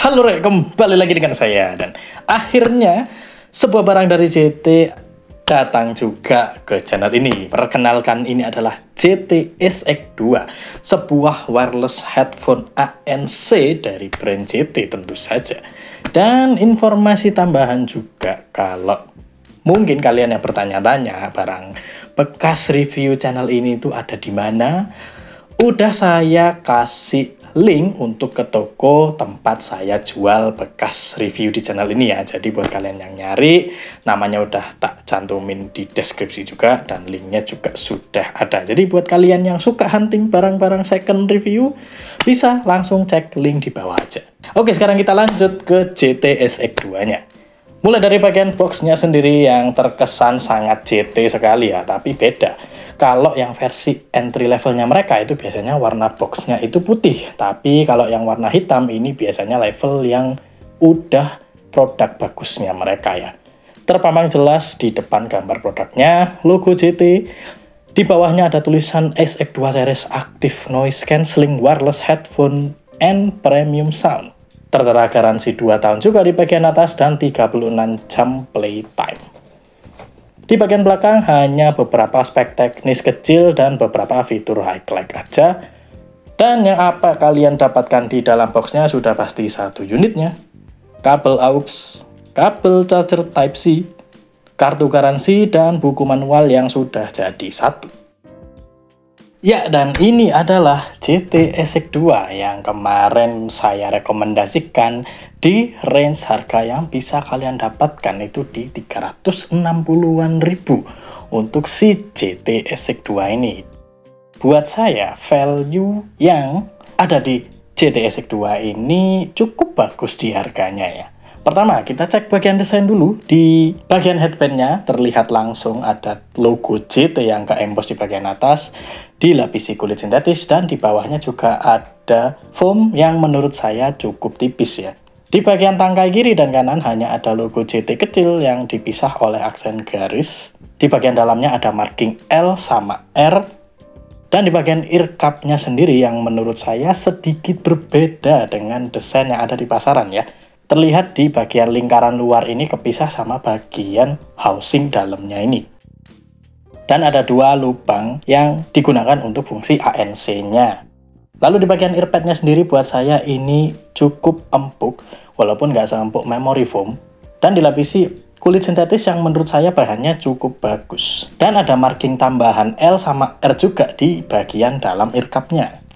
Halo Rek, kembali lagi dengan saya. Dan akhirnya sebuah barang dari JT datang juga ke channel ini. Perkenalkan, ini adalah JT SX2, sebuah wireless headphone ANC dari brand JT tentu saja. Dan informasi tambahan juga, kalau mungkin kalian yang bertanya-tanya barang bekas review channel ini itu ada di mana, udah saya kasih link untuk ke toko tempat saya jual bekas review di channel ini ya. Jadi buat kalian yang nyari, namanya udah tak cantumin di deskripsi juga, dan linknya juga sudah ada. Jadi buat kalian yang suka hunting barang-barang second review, bisa langsung cek link di bawah aja. Oke, sekarang kita lanjut ke JT SX2 nya. Mulai dari bagian boxnya sendiri yang terkesan sangat JT sekali ya, tapi beda. Kalau yang versi entry levelnya mereka itu biasanya warna boxnya itu putih, tapi kalau yang warna hitam ini biasanya level yang udah produk bagusnya mereka ya. Terpampang jelas di depan gambar produknya, logo JT, di bawahnya ada tulisan SX2 Series Active Noise Cancelling Wireless Headphone and Premium Sound. Tertera garansi 2 tahun juga di bagian atas dan 36 jam playtime. Di bagian belakang hanya beberapa spek teknis kecil dan beberapa fitur high-tech aja. Dan yang apa kalian dapatkan di dalam boxnya sudah pasti satu unitnya, kabel aux, kabel charger Type-C, kartu garansi, dan buku manual yang sudah jadi satu. Ya, dan ini adalah JT SX2 yang kemarin saya rekomendasikan di range harga yang bisa kalian dapatkan itu di 360-an ribu untuk si JT SX2 ini. Buat saya, value yang ada di JT SX2 ini cukup bagus di harganya ya. Pertama, kita cek bagian desain dulu. Di bagian headbandnya terlihat langsung ada logo JT yang ke-emboss di bagian atas, dilapisi kulit sintetis, dan di bawahnya juga ada foam yang menurut saya cukup tipis ya. Di bagian tangkai kiri dan kanan hanya ada logo JT kecil yang dipisah oleh aksen garis. Di bagian dalamnya ada marking L sama R. Dan di bagian ear cup-nya sendiri yang menurut saya sedikit berbeda dengan desain yang ada di pasaran ya. Terlihat di bagian lingkaran luar ini kepisah sama bagian housing dalamnya ini. Dan ada dua lubang yang digunakan untuk fungsi ANC-nya. Lalu di bagian earpad-nya sendiri buat saya ini cukup empuk, walaupun nggak seempuk memory foam. Dan dilapisi kulit sintetis yang menurut saya bahannya cukup bagus. Dan ada marking tambahan L sama R juga di bagian dalam ear cup-nya.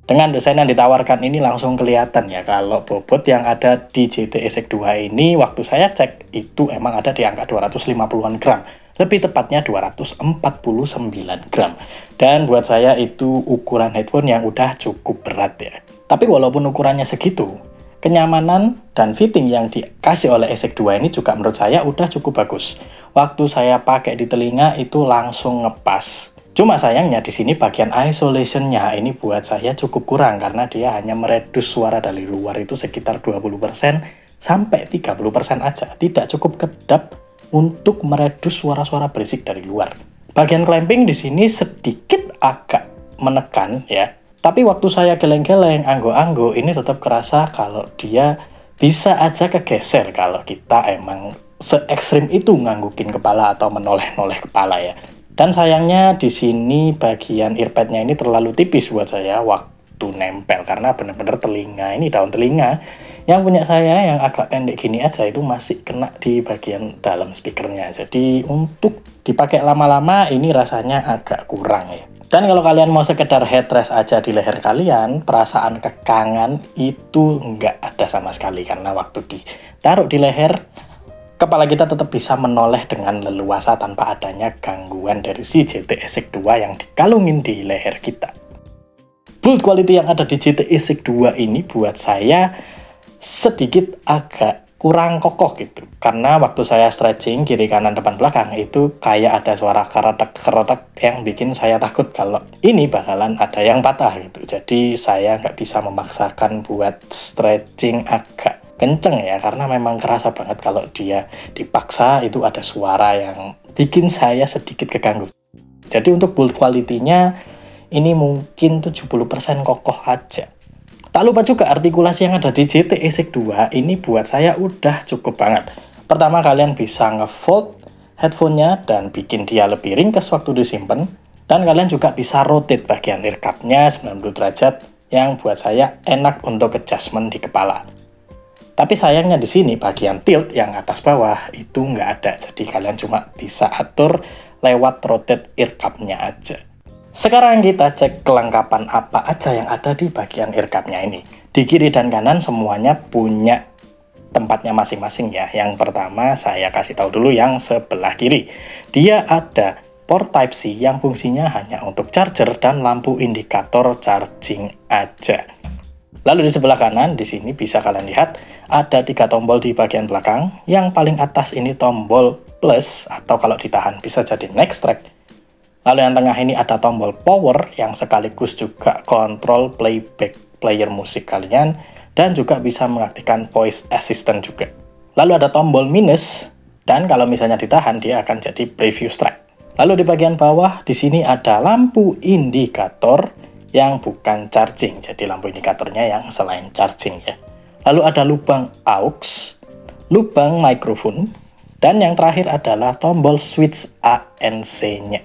Dengan desain yang ditawarkan ini langsung kelihatan ya kalau bobot yang ada di JT SX2 ini waktu saya cek itu emang ada di angka 250-an gram. Lebih tepatnya 249 gram. Dan buat saya itu ukuran headphone yang udah cukup berat ya. Tapi walaupun ukurannya segitu, kenyamanan dan fitting yang dikasih oleh SX2 ini juga menurut saya udah cukup bagus. Waktu saya pakai di telinga itu langsung ngepas. Cuma sayangnya di sini bagian isolation-nya ini buat saya cukup kurang karena dia hanya meredus suara dari luar itu sekitar 20% sampai 30% aja. Tidak cukup kedap untuk meredus suara-suara berisik dari luar. Bagian clamping di sini sedikit agak menekan ya. Tapi waktu saya geleng-geleng, anggo-anggo ini tetap kerasa kalau dia bisa aja kegeser kalau kita emang se-ekstrim itu nganggukin kepala atau menoleh-noleh kepala ya. Dan sayangnya di sini bagian earpad-nya ini terlalu tipis buat saya waktu nempel karena benar-benar telinga ini daun telinga yang punya saya yang agak pendek gini aja itu masih kena di bagian dalam speakernya. Jadi untuk dipakai lama-lama ini rasanya agak kurang ya. Dan kalau kalian mau sekedar headrest aja di leher kalian, perasaan kekangan itu nggak ada sama sekali karena waktu ditaruh di leher, kepala kita tetap bisa menoleh dengan leluasa tanpa adanya gangguan dari si JT SX2 yang dikalungin di leher kita. Build quality yang ada di JT SX2 ini buat saya sedikit agak kurang kokoh gitu. Karena waktu saya stretching kiri kanan depan belakang itu kayak ada suara keretek-keretek yang bikin saya takut kalau ini bakalan ada yang patah gitu. Jadi saya nggak bisa memaksakan buat stretching agak kenceng ya, karena memang kerasa banget kalau dia dipaksa itu ada suara yang bikin saya sedikit keganggu. Jadi untuk build quality-nya ini mungkin 70% kokoh aja. Tak lupa juga artikulasi yang ada di JT ESIC 2 ini buat saya udah cukup banget. Pertama, kalian bisa nge-fold headphone-nya dan bikin dia lebih ringkas waktu disimpan. Dan kalian juga bisa rotate bagian ear cup-nya 90 derajat yang buat saya enak untuk adjustment di kepala. Tapi sayangnya di sini bagian tilt yang atas bawah itu nggak ada. Jadi kalian cuma bisa atur lewat rotate ear cup-nya aja. Sekarang kita cek kelengkapan apa aja yang ada di bagian ear cup-nya ini. Di kiri dan kanan semuanya punya tempatnya masing-masing ya. Yang pertama saya kasih tahu dulu yang sebelah kiri. Dia ada port Type-C yang fungsinya hanya untuk charger dan lampu indikator charging aja. Lalu di sebelah kanan, di sini bisa kalian lihat ada 3 tombol di bagian belakang. Yang paling atas ini tombol plus atau kalau ditahan bisa jadi next track. Lalu yang tengah ini ada tombol power yang sekaligus juga kontrol playback player musik kalian dan juga bisa mengaktifkan voice assistant juga. Lalu ada tombol minus dan kalau misalnya ditahan dia akan jadi preview track. Lalu di bagian bawah di sini ada lampu indikator yang bukan charging, jadi lampu indikatornya yang selain charging ya. Lalu ada lubang aux, lubang mikrofon, dan yang terakhir adalah tombol switch ANC-nya.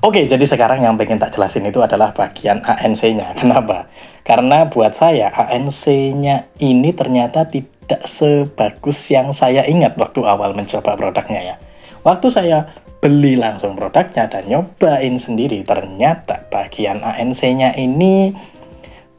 Oke, jadi sekarang yang pengen tak jelasin itu adalah bagian ANC-nya. Kenapa? Karena buat saya ANC-nya ini ternyata tidak sebagus yang saya ingat waktu awal mencoba produknya ya. Waktu saya beli langsung produknya dan nyobain sendiri, ternyata bagian ANC-nya ini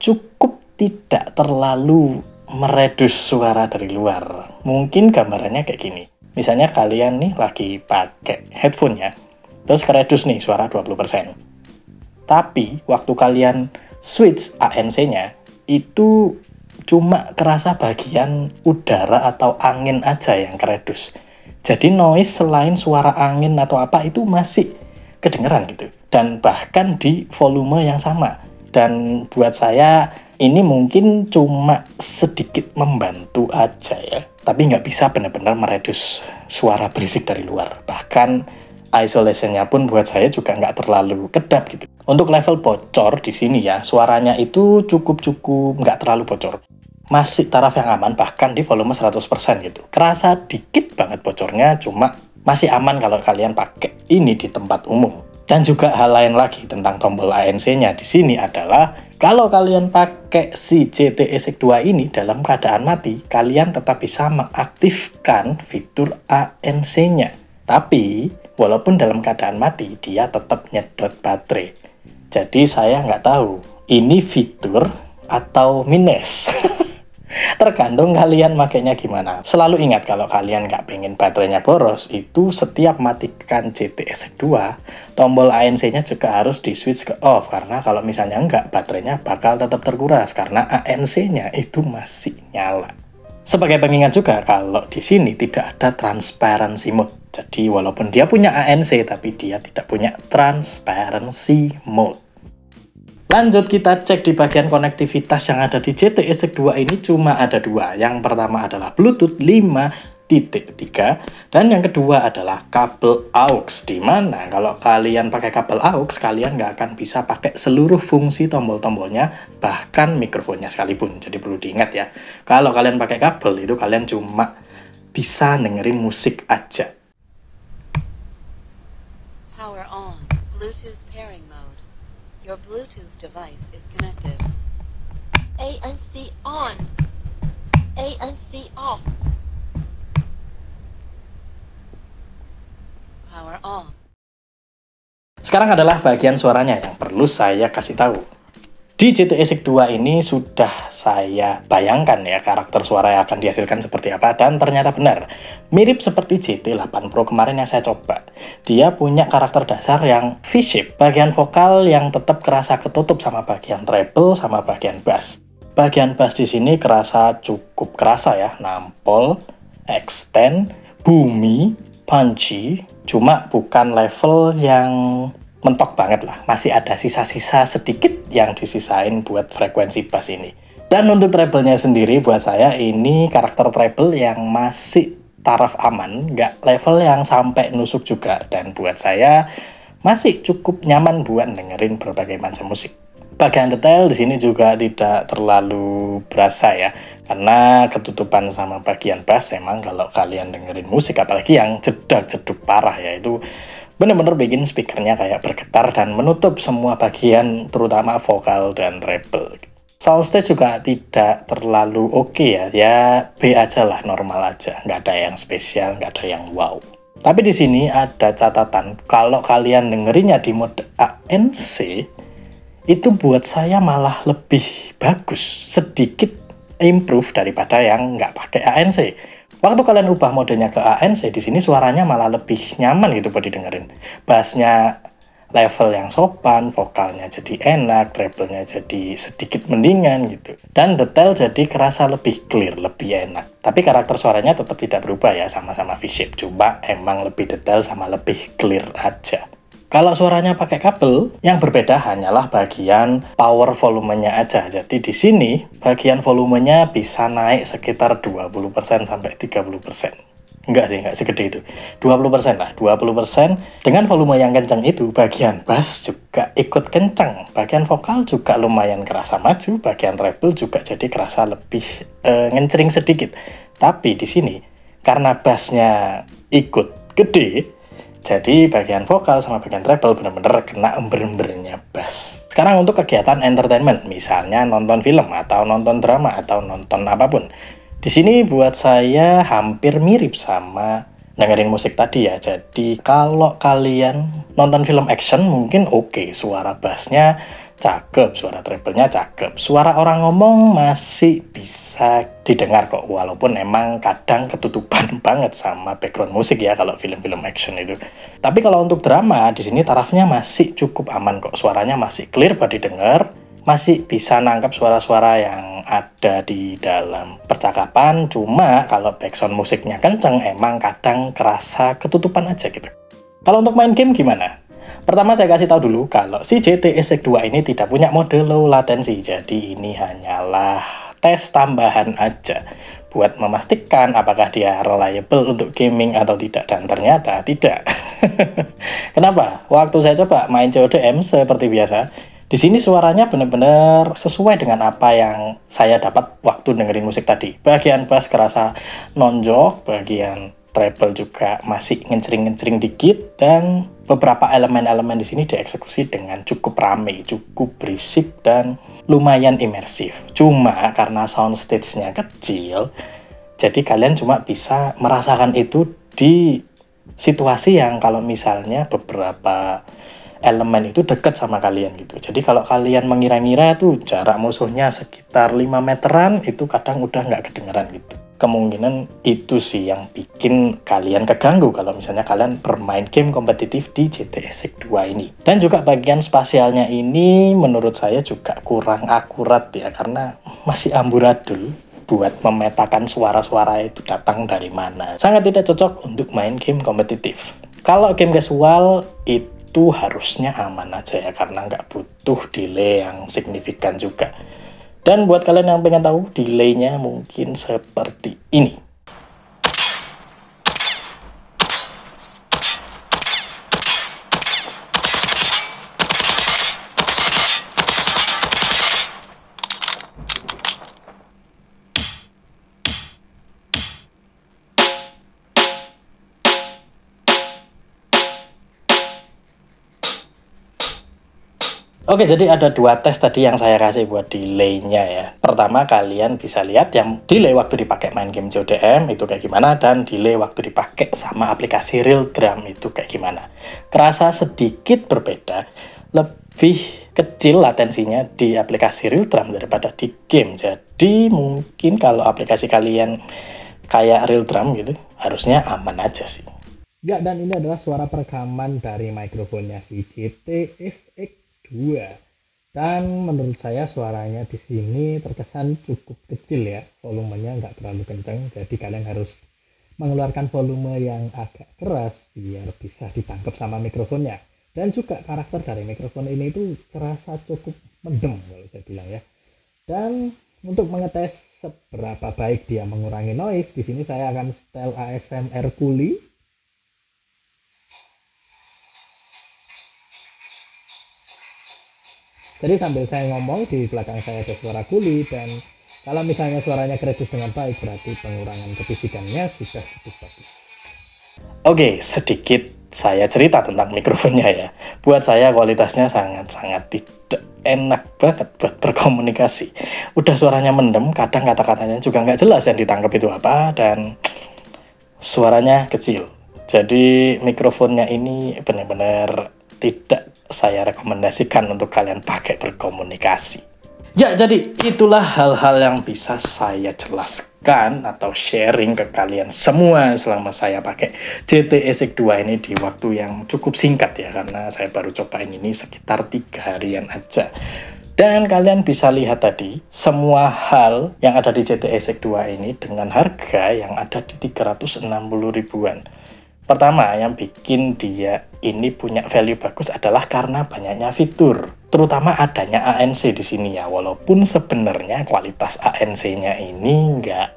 cukup tidak terlalu meredus suara dari luar. Mungkin gambarannya kayak gini. Misalnya kalian nih lagi pakai headphone-nya, terus keredus nih suara 20%. Tapi waktu kalian switch ANC-nya, itu cuma kerasa bagian udara atau angin aja yang keredus. Jadi noise selain suara angin atau apa itu masih kedengeran gitu. Dan bahkan di volume yang sama. Dan buat saya ini mungkin cuma sedikit membantu aja ya. Tapi nggak bisa benar-benar meredus suara berisik dari luar. Bahkan isolation-nya pun buat saya juga nggak terlalu kedap gitu. Untuk level bocor di sini ya, suaranya itu cukup nggak terlalu bocor. Masih taraf yang aman, bahkan di volume 100% gitu. Kerasa dikit banget bocornya, cuma masih aman kalau kalian pakai ini di tempat umum. Dan juga hal lain lagi tentang tombol ANC-nya di sini adalah kalau kalian pakai si JT ESIC 2 ini dalam keadaan mati, kalian tetap bisa mengaktifkan fitur ANC-nya. Tapi walaupun dalam keadaan mati, dia tetap nyedot baterai. Jadi saya nggak tahu ini fitur atau minus. Tergantung kalian makainya gimana. Selalu ingat kalau kalian nggak pengen baterainya boros, itu setiap matikan JT ESIC 2, tombol ANC-nya juga harus di switch ke off. Karena kalau misalnya nggak, baterainya bakal tetap terkuras karena ANC-nya itu masih nyala. Sebagai pengingat juga, kalau di sini tidak ada transparency mode. Jadi walaupun dia punya ANC, tapi dia tidak punya transparency mode. Lanjut kita cek di bagian konektivitas yang ada di JT ESIC 2 ini cuma ada 2. Yang pertama adalah Bluetooth 5.3 dan yang kedua adalah kabel AUX. Dimana kalau kalian pakai kabel AUX, kalian nggak akan bisa pakai seluruh fungsi tombol-tombolnya, bahkan mikrofonnya sekalipun. Jadi perlu diingat ya, kalau kalian pakai kabel itu kalian cuma bisa dengerin musik aja. Power on. Bluetooth pairing mode. Your Bluetooth device is connected. ANC on. ANC off. Power on. Sekarang adalah bagian suaranya yang perlu saya kasih tahu. Di JT ESIC 2 ini sudah saya bayangkan ya karakter suara yang akan dihasilkan seperti apa, dan ternyata benar. Mirip seperti JT8 Pro kemarin yang saya coba. Dia punya karakter dasar yang V-shape, bagian vokal yang tetap kerasa ketutup sama bagian treble sama bagian bass. Bagian bass di sini kerasa cukup kerasa ya, nampol, extend, boomy, punchy, cuma bukan level yang mentok banget lah, masih ada sisa-sisa sedikit yang disisain buat frekuensi bass ini. Dan untuk treble-nya sendiri buat saya ini karakter treble yang masih taraf aman, nggak level yang sampai nusuk juga, dan buat saya masih cukup nyaman buat dengerin berbagai macam musik. Bagian detail di sini juga tidak terlalu berasa ya, karena ketutupan sama bagian bass emang kalau kalian dengerin musik apalagi yang jedak-jeduk parah ya, itu bener-bener bikin speakernya kayak bergetar dan menutup semua bagian terutama vokal dan treble. Soundstage juga tidak terlalu oke ya, ya B aja lah, normal aja, nggak ada yang spesial, nggak ada yang wow. Tapi di sini ada catatan, kalau kalian dengerinnya di mode ANC, itu buat saya malah lebih bagus, sedikit improve daripada yang nggak pakai ANC. Waktu kalian ubah modenya ke ANC, di sini suaranya malah lebih nyaman gitu buat didengerin. Bassnya level yang sopan, vokalnya jadi enak, treble-nya jadi sedikit mendingan gitu. Dan detail jadi kerasa lebih clear, lebih enak. Tapi karakter suaranya tetap tidak berubah ya, sama-sama V-shape. Cuma emang lebih detail sama lebih clear aja. Kalau suaranya pakai kabel, yang berbeda hanyalah bagian power volumenya aja. Jadi di sini bagian volumenya bisa naik sekitar 20% sampai 30%. Enggak sih, enggak segede itu. 20% lah, 20%. Dengan volume yang kencang itu, bagian bass juga ikut kencang. Bagian vokal juga lumayan kerasa maju, bagian treble juga jadi kerasa lebih ngencering sedikit. Tapi di sini, karena bassnya ikut gede, jadi bagian vokal sama bagian treble bener-bener kena ember-embernya bass. Sekarang untuk kegiatan entertainment, misalnya nonton film atau nonton drama atau nonton apapun. Di sini buat saya hampir mirip sama dengerin musik tadi ya. Jadi kalau kalian nonton film action mungkin oke, suara bassnya cakep, suara treble-nya cakep, suara orang ngomong masih bisa didengar kok, walaupun emang kadang ketutupan banget sama background musik ya kalau film-film action itu. Tapi kalau untuk drama di sini tarafnya masih cukup aman kok, suaranya masih clear buat didengar, masih bisa nangkap suara-suara yang ada di dalam percakapan. Cuma kalau background musiknya kenceng emang kadang kerasa ketutupan aja gitu. Kalau untuk main game gimana? Pertama saya kasih tahu dulu kalau si GTX 2 ini tidak punya mode low latency, jadi ini hanyalah tes tambahan aja buat memastikan apakah dia reliable untuk gaming atau tidak, dan ternyata tidak. Kenapa? Waktu saya coba main CODM seperti biasa, di sini suaranya benar-benar sesuai dengan apa yang saya dapat waktu dengerin musik tadi. Bagian bass kerasa nonjok, bagian treble juga masih ngecering-ngecering dikit, dan beberapa elemen-elemen di sini dieksekusi dengan cukup rame, cukup berisik, dan lumayan imersif. Cuma karena soundstage-nya kecil, jadi kalian cuma bisa merasakan itu di situasi yang kalau misalnya beberapa elemen itu dekat sama kalian gitu. Jadi kalau kalian mengira-ngira tuh jarak musuhnya sekitar 5 meteran, itu kadang udah nggak kedengeran gitu. Kemungkinan itu sih yang bikin kalian keganggu kalau misalnya kalian bermain game kompetitif di GTX 2 ini. Dan juga bagian spasialnya ini menurut saya juga kurang akurat ya, karena masih amburadul buat memetakan suara-suara itu datang dari mana. Sangat tidak cocok untuk main game kompetitif. Kalau game casual itu harusnya aman aja ya, karena nggak butuh delay yang signifikan juga. Dan buat kalian yang pengen tahu delaynya mungkin seperti ini. Oke, jadi ada dua tes tadi yang saya kasih buat delay-nya ya. Pertama, kalian bisa lihat yang delay waktu dipakai main game CODM itu kayak gimana, dan delay waktu dipakai sama aplikasi Real Drum itu kayak gimana. Kerasa sedikit berbeda, lebih kecil latensinya di aplikasi Real Drum daripada di game. Jadi mungkin kalau aplikasi kalian kayak Real Drum gitu, harusnya aman aja sih. Ya, dan ini adalah suara perekaman dari mikrofonnya si GTX 2. Dan menurut saya suaranya di sini terkesan cukup kecil ya, volumenya nggak terlalu kencang, jadi kalian harus mengeluarkan volume yang agak keras biar bisa ditangkap sama mikrofonnya. Dan juga karakter dari mikrofon ini itu terasa cukup mendem kalau saya bilang ya. Dan untuk mengetes seberapa baik dia mengurangi noise, di sini saya akan setel ASMR Kuli. Jadi sambil saya ngomong, di belakang saya ada suara kuli, dan kalau misalnya suaranya kredus dengan baik, berarti pengurangan kebisikannya sudah cukup bagus. Oke, sedikit saya cerita tentang mikrofonnya ya. Buat saya kualitasnya sangat-sangat tidak enak banget buat berkomunikasi. Udah suaranya mendem, kadang kata-katanya juga nggak jelas yang ditangkap itu apa, dan suaranya kecil. Jadi mikrofonnya ini benar-benar tidak saya rekomendasikan untuk kalian pakai berkomunikasi. Ya, jadi itulah hal-hal yang bisa saya jelaskan atau sharing ke kalian semua selama saya pakai JT ESIC 2 ini di waktu yang cukup singkat ya, karena saya baru cobain ini sekitar 3 harian aja. Dan kalian bisa lihat tadi, semua hal yang ada di JT ESIC 2 ini dengan harga yang ada di 360 ribuan. Pertama, yang bikin dia ini punya value bagus adalah karena banyaknya fitur, terutama adanya ANC di sini ya. Walaupun sebenarnya kualitas ANC-nya ini nggak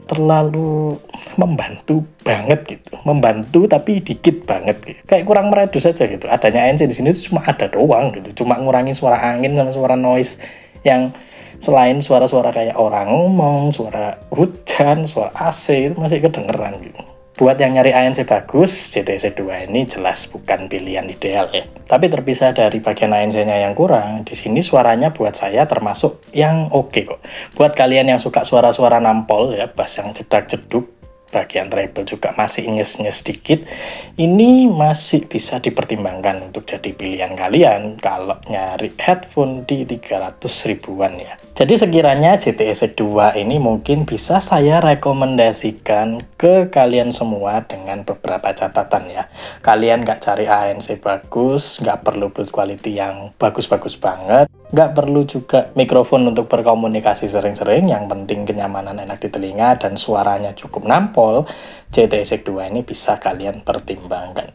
terlalu membantu banget gitu, membantu tapi dikit banget gitu. Kayak kurang meredus aja gitu. Adanya ANC di sini itu cuma ada doang gitu, cuma ngurangi suara angin sama suara noise yang selain suara-suara kayak orang ngomong, suara hujan, suara AC itu masih kedengeran gitu. Buat yang nyari ANC bagus, JT ESIC 2 ini jelas bukan pilihan ideal ya. Tapi terpisah dari bagian ANC-nya yang kurang, di sini suaranya buat saya termasuk yang oke kok. Buat kalian yang suka suara-suara nampol ya, bass yang jedak-jeduk, bagian treble juga masih nyes-nyes sedikit, ini masih bisa dipertimbangkan untuk jadi pilihan kalian kalau nyari headphone di 300 ribuan ya. Jadi sekiranya JT ESIC 2 ini mungkin bisa saya rekomendasikan ke kalian semua dengan beberapa catatan ya. Kalian nggak cari ANC bagus, nggak perlu build quality yang bagus-bagus banget, nggak perlu juga mikrofon untuk berkomunikasi sering-sering, yang penting kenyamanan enak di telinga dan suaranya cukup nampol, JT ESIC 2 ini bisa kalian pertimbangkan.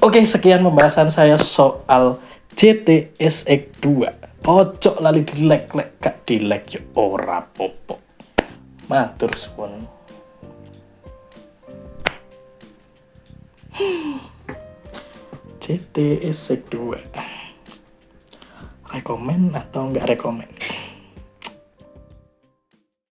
Oke, sekian pembahasan saya soal JT ESIC 2. Ojo lali di-like, gak di-like yo ora popo. Matur suwun. JT ESIC 2. Rekomen atau nggak rekomen?